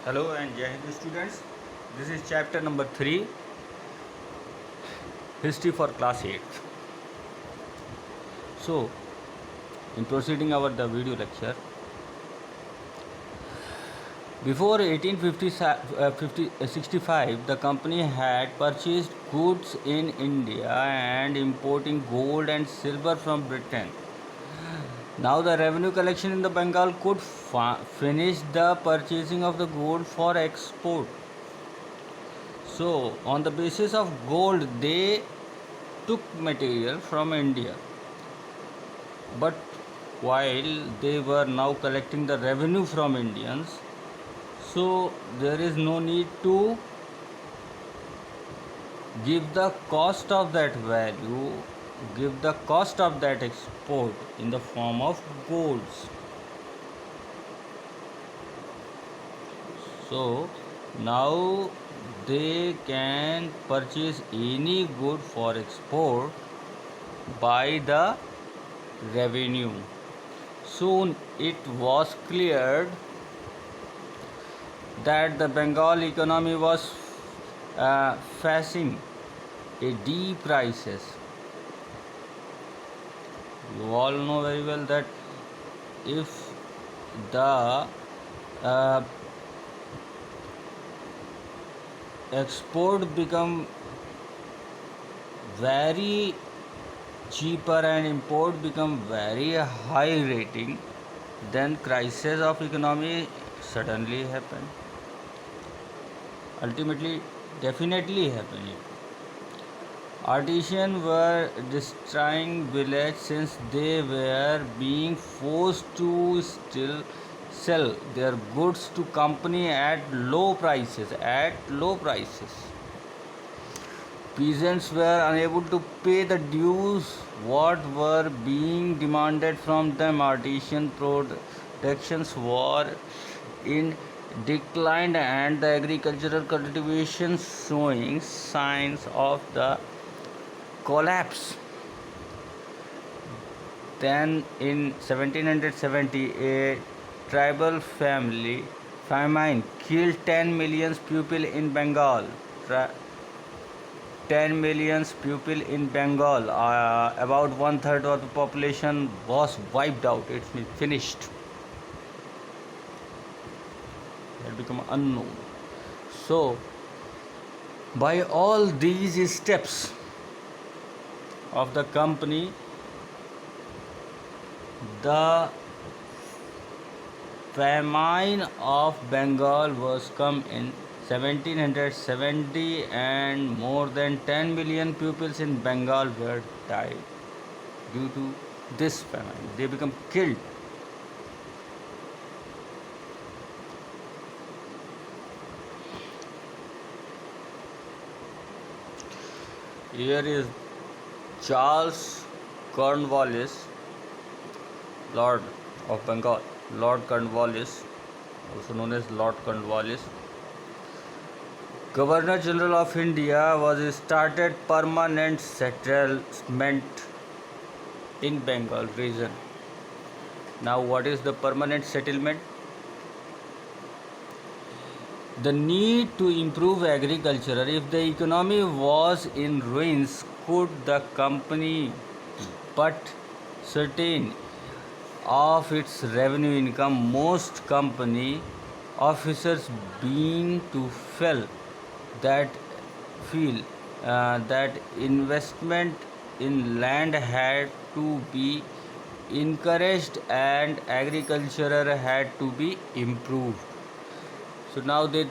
Hello and Jai Hind students. This is chapter number 3, History for class 8th. So, in proceeding our the video lecture, before 1865, the company had purchased goods in India and importing gold and silver from Britain. Now the revenue collection in the Bengal could finish the purchasing of the gold for export. So, on the basis of gold, they took material from India. But while they were now collecting the revenue from Indians, so there is no need to give the cost of that value, give the cost of that export in the form of golds. So now they can purchase any good for export by the revenue. Soon it was cleared that the Bengal economy was facing a deep crisis. You all know very well that if the export become very cheaper and import become very high rating, then crisis of economy suddenly happen. Ultimately, definitely happening. Artisans were destroying village since they were being forced to still sell their goods to company at low prices. Peasants were unable to pay the dues what were being demanded from them. Artisan productions were in decline and the agricultural cultivation showing signs of the collapse. Then in 1770 a tribal famine killed 10 million people in Bengal. 10 million people in Bengal, about one third of the population was wiped out. It's finished. It become unknown. So, by all these steps of the company, the famine of Bengal was come in 1770 and more than 10 million pupils in Bengal were died due to this famine. They become killed. Here is Charles Cornwallis, Lord of Bengal. Lord Cornwallis, also known as Lord Cornwallis, Governor General of India, was started permanent settlement in Bengal region. Now, what is the permanent settlement? The need to improve agriculture. If the economy was in ruins, could the company but certain of its revenue income? Most company officers being to feel that investment in land had to be encouraged and agriculture had to be improved. So now they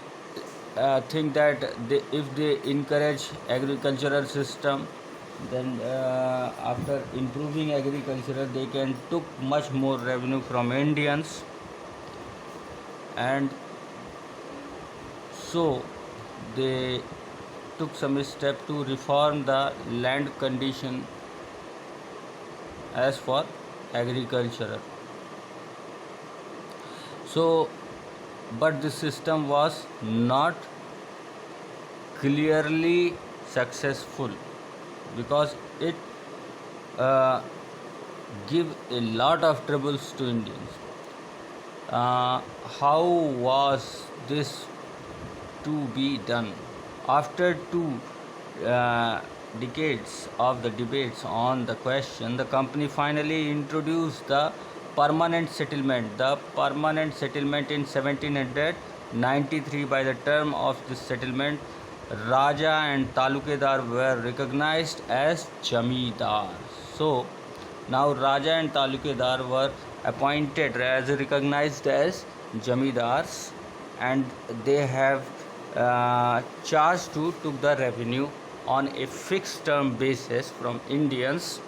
think that if they encourage agricultural system, then after improving agriculture they can took much more revenue from Indians, and so they took some step to reform the land condition as for agriculture. So but this system was not clearly successful because it give a lot of troubles to Indians. Uh, how was this to be done? After two uh, decades of the debates on the question, the company finally introduced the permanent settlement. The permanent settlement in 1793. By the term of this settlement, Raja and Talukedar were recognized as Jamidar. So now Raja and Talukedar were appointed as recognized as Jamidars, and they have charged to took the revenue on a fixed term basis from Indians